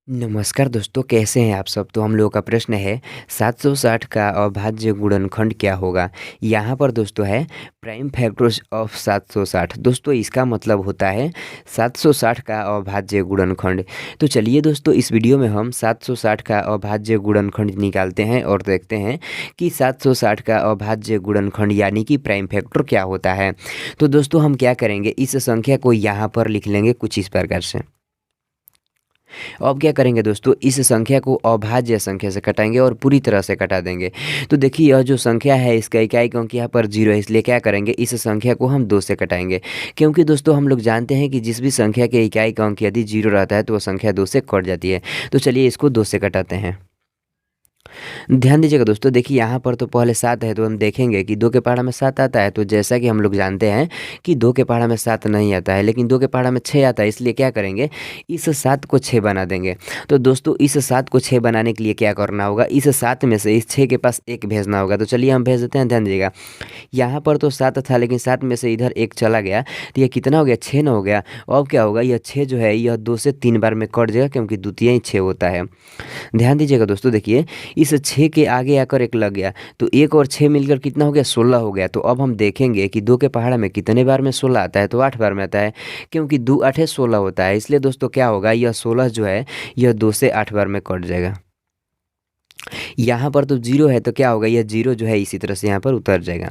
नमस्कार दोस्तों, कैसे हैं आप सब। तो हम लोगों का प्रश्न है 760 का अभाज्य गुणनखंड क्या होगा। यहाँ पर दोस्तों है प्राइम फैक्टर्स ऑफ 760। दोस्तों इसका मतलब होता है 760 का अभाज्य गुणनखंड। तो चलिए दोस्तों, इस वीडियो में हम 760 का अभाज्य गुणनखंड निकालते हैं और देखते हैं कि 760 का अभाज्य गुणनखंड यानी कि प्राइम फैक्टर क्या होता है। तो दोस्तों हम क्या करेंगे, इस संख्या को यहाँ पर लिख लेंगे कुछ इस प्रकार से। अब क्या करेंगे दोस्तों, इस संख्या को अभाज्य संख्या से कटाएंगे और पूरी तरह से कटा देंगे। तो देखिए यह जो संख्या है इसका इकाई अंक यहाँ पर 0 है, इसलिए क्या करेंगे, इस संख्या को हम 2 से कटाएंगे। क्योंकि दोस्तों हम लोग जानते हैं कि जिस भी संख्या के इकाई अंक यदि 0 रहता है तो वह संख्या 2 से कट जाती है। तो चलिए इसको 2 से कटाते हैं। ध्यान दीजिएगा दोस्तों, देखिए यहाँ पर तो पहले 7 है, तो हम देखेंगे कि 2 के पहाड़ा में 7 आता है। तो जैसा कि हम लोग जानते हैं कि 2 के पहाड़ा में 7 नहीं आता है, लेकिन 2 के पहाड़ा में 6 आता है, इसलिए क्या करेंगे, इस 7 को 6 बना देंगे। तो दोस्तों इस 7 को 6 बनाने के लिए क्या करना होगा, इस 7 में से इस 6 के पास 1 भेजना होगा। तो चलिए हम भेज देते हैं। ध्यान दीजिएगा, यहाँ पर तो 7 था, लेकिन 7 में से इधर 1 चला गया, तो यह कितना हो गया, 6 ना हो गया। अब क्या होगा, यह 6 जो है यह 2 से 3 बार में कट जाएगा, क्योंकि द्वितीय ही 6 होता है। ध्यान दीजिएगा दोस्तों, देखिए इस 6 के आगे आकर 1 लग गया, तो 1 और 6 मिलकर कितना हो गया, 16 हो गया। तो अब हम देखेंगे कि 2 के पहाड़ा में कितने बार में 16 आता है, तो 8 बार में आता है, क्योंकि 2 8 16 होता है। इसलिए दोस्तों क्या होगा, यह 16 जो है यह 2 से 8 बार में कट जाएगा। यहाँ पर तो 0 है, तो क्या होगा, यह 0 जो है इसी तरह से यहाँ पर उतर जाएगा।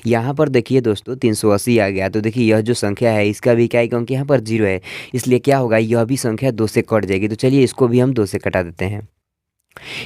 यहाँ पर देखिए दोस्तों 380 आ गया। तो देखिए यह जो संख्या है इसका भी इकाई अंक यहाँ पर 0 है, इसलिए क्या होगा, यह भी संख्या 2 से कट जाएगी। तो चलिए इसको भी हम 2 से कटा देते हैं।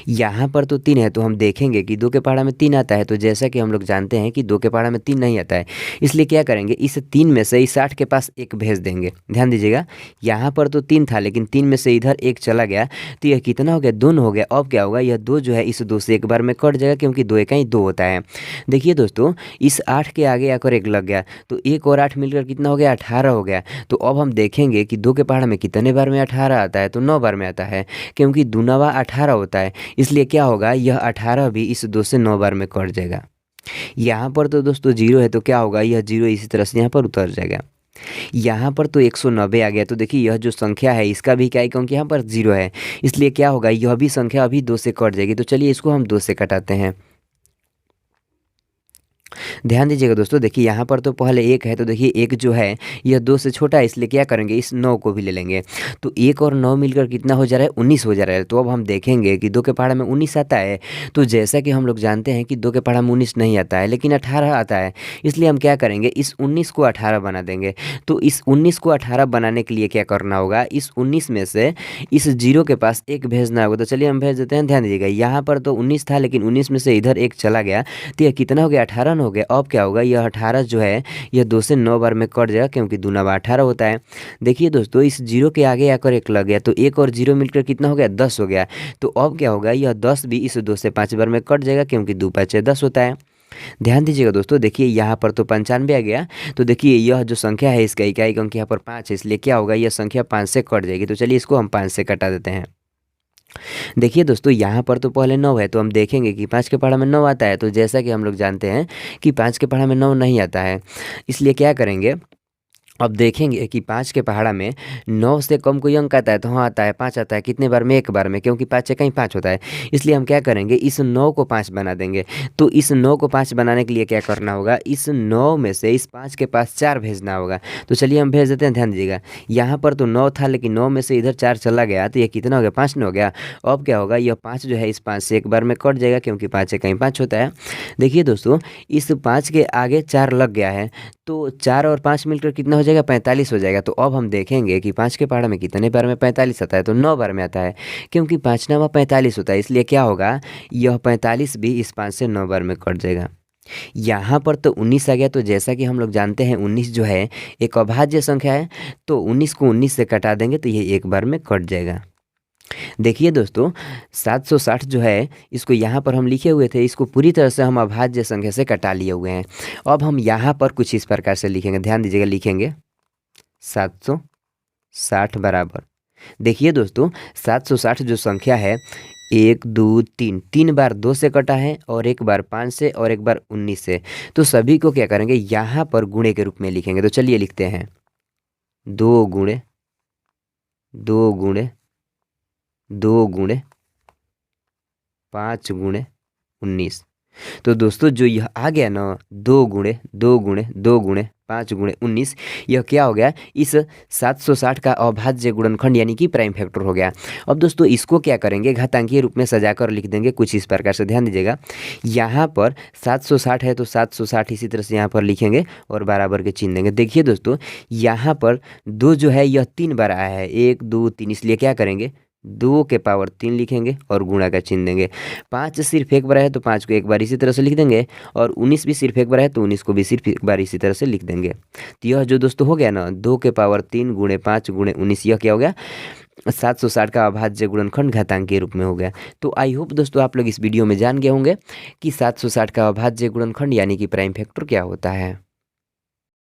यहाँ पर तो 3 है, तो हम देखेंगे कि 2 के पहाड़ा में 3 आता है। तो जैसा कि हम लोग जानते हैं कि 2 के पहाड़ा में 3 नहीं आता है, इसलिए क्या करेंगे, इस 3 में से इस 8 के पास 1 भेज देंगे। ध्यान दीजिएगा, यहाँ पर तो 3 था, लेकिन 3 में से इधर 1 चला गया, तो यह कितना हो गया, 2 हो गया। अब क्या होगा, यह 2 जो है इस 2 से 1 बार में कट जाएगा, क्योंकि 2 1 2 होता है। देखिए दोस्तों, इस 8 के आगे आकर 1 लग गया, तो 1 और 8 मिलकर कितना हो गया, 18 हो गया। तो अब हम देखेंगे कि 2 के पहाड़ा में कितने बार में 18 आता है, तो 9 बार में आता है, क्योंकि 2 9 18 होता है। इसलिए क्या होगा, यह 18 भी इस 2 से 9 बार में कट जाएगा। यहाँ पर तो दोस्तों 0 है, तो क्या होगा, यह 0 इसी तरह से यहाँ पर उतर जाएगा। यहाँ पर तो 190 आ गया। तो देखिए यह जो संख्या है इसका भी इकाई अंक यहाँ पर 0 है, इसलिए क्या होगा, यह भी संख्या अभी 2 से कट जाएगी। तो चलिए इसको हम 2 से कटाते हैं। ध्यान दीजिएगा दोस्तों, देखिए यहाँ पर तो पहले 1 है, तो देखिए 1 जो है यह 2 से छोटा है, इसलिए क्या करेंगे, इस 9 को भी ले लेंगे। तो 1 और 9 मिलकर कितना हो जा रहा है, 19 हो जा रहा है। तो अब हम देखेंगे कि 2 के पहाड़ा में 19 आता है। तो जैसा कि हम लोग जानते हैं कि 2 के पहाड़ा में 19 नहीं आता है, लेकिन 18 आता है, इसलिए हम क्या करेंगे, इस 19 को 18 बना देंगे। तो इस 19 को 18 बनाने के लिए क्या करना होगा, इस 19 में से इस 0 के पास 1 भेजना होगा। तो चलिए हम भेज देते हैं। ध्यान दीजिएगा, यहाँ पर तो 19 था, लेकिन 19 में से इधर 1 चला गया, तो यह कितना हो गया, 18 हो गया। अब क्या होगा, यह 18 जो है यह 2 से 9 बार में कट जाएगा, क्योंकि 2 9 18 होता है। देखिए दोस्तों, इस 0 के आगे आकर 1 लग गया, तो 1 और 0 मिलकर कितना हो गया, 10 हो गया। तो अब क्या होगा, यह 10 भी इस 2 से 5 बार में कट जाएगा, क्योंकि 2 5 10 होता है। ध्यान दीजिएगा दोस्तों, देखिए यहाँ पर तो 95 आ गया। तो देखिए यह जो संख्या है इसका इकाई अंक यहाँ पर 5 है, इसलिए क्या होगा, यह संख्या 5 से कट जाएगी। तो चलिए इसको हम 5 से कटा देते हैं। देखिए दोस्तों, यहाँ पर तो पहले 9 है, तो हम देखेंगे कि 5 के पहाड़ा में 9 आता है। तो जैसा कि हम लोग जानते हैं कि 5 के पहाड़ा में 9 नहीं आता है, इसलिए क्या करेंगे, अब देखेंगे कि 5 के पहाड़ा में 9 से कम कोई अंक आता है, तो हाँ आता है, 5 आता है। कितने बार में, 1 बार में, क्योंकि 5 कहीं 5 होता है। इसलिए हम क्या करेंगे, इस 9 को 5 बना देंगे। तो इस 9 को 5 बनाने के लिए क्या करना होगा, इस 9 में से इस 5 के पास 4 भेजना होगा। तो चलिए हम भेज देते हैं। ध्यान दीजिएगा, यहाँ पर तो 9 था, लेकिन 9 में से इधर 4 चला गया, तो ये कितना हो गया, 5 हो गया। अब क्या होगा, यह 5 जो है इस 5 से 1 बार में कट जाएगा, क्योंकि 5 कहीं 5 होता है। देखिए दोस्तों, इस 5 के आगे 4 लग गया है, तो 4 और 5 मिलकर कितना हो जाएगा, 45 हो जाएगा। तो अब हम देखेंगे कि 5 के पहाड़ा में कितने बार में 45 आता है, तो 9 बार में आता है, क्योंकि 5 9 45 होता है। इसलिए क्या होगा, यह 45 भी इस 5 से 9 बार में कट जाएगा। यहाँ पर तो 19 आ गया। तो जैसा कि हम लोग जानते हैं 19 जो है एक अभाज्य संख्या है, तो 19 को 19 से कटा देंगे, तो ये 1 बार में कट जाएगा। देखिए दोस्तों, 760 जो है इसको यहाँ पर हम लिखे हुए थे, इसको पूरी तरह से हम अभाज्य संख्या से कटा लिए हुए हैं। अब हम यहाँ पर कुछ इस प्रकार से लिखेंगे। ध्यान दीजिएगा, लिखेंगे 760 बराबर, देखिए दोस्तों 760 जो संख्या है 1 2 3 3 बार 2 से कटा है, और 1 बार 5 से, और 1 बार 19 से। तो सभी को क्या करेंगे, यहाँ पर गुणे के रूप में लिखेंगे। तो चलिए लिखते हैं 2 गुणे 2 गुणे 2 गुणे 5 गुणे 19। तो दोस्तों जो यह आ गया ना 2 गुणे 2 गुणे 2 गुणे 5 गुणे 19, यह क्या हो गया, इस 760 का अभाज्य गुणनखंड यानी कि प्राइम फैक्टर हो गया। अब दोस्तों इसको क्या करेंगे, घातांकीय रूप में सजाकर लिख देंगे कुछ इस प्रकार से। ध्यान दीजिएगा, यहाँ पर 760 है तो 760 इसी तरह से यहाँ पर लिखेंगे और बराबर के चिन्ह देंगे। देखिए दोस्तों, यहाँ पर 2 जो है यह 3 बार आया है, 1 2 3, इसलिए क्या करेंगे 2 के पावर 3 लिखेंगे और गुणा का चिन्ह देंगे। 5 सिर्फ एक बार है तो 5 को एक बार इसी तरह से लिख देंगे, और 19 भी सिर्फ एक बार है तो 19 को भी सिर्फ एक बार इसी तरह से लिख देंगे। तो यह जो दोस्तों हो गया ना 2 के पावर 3 गुणे 5 गुणे 19, यह क्या हो गया 760 का अभाज्य गुणनखंड घातांक के रूप में हो गया। तो आई होप दोस्तों आप लोग इस वीडियो में जान गए होंगे कि 760 का अभाज्य गुणनखंड यानी कि प्राइम फैक्टर क्या होता है।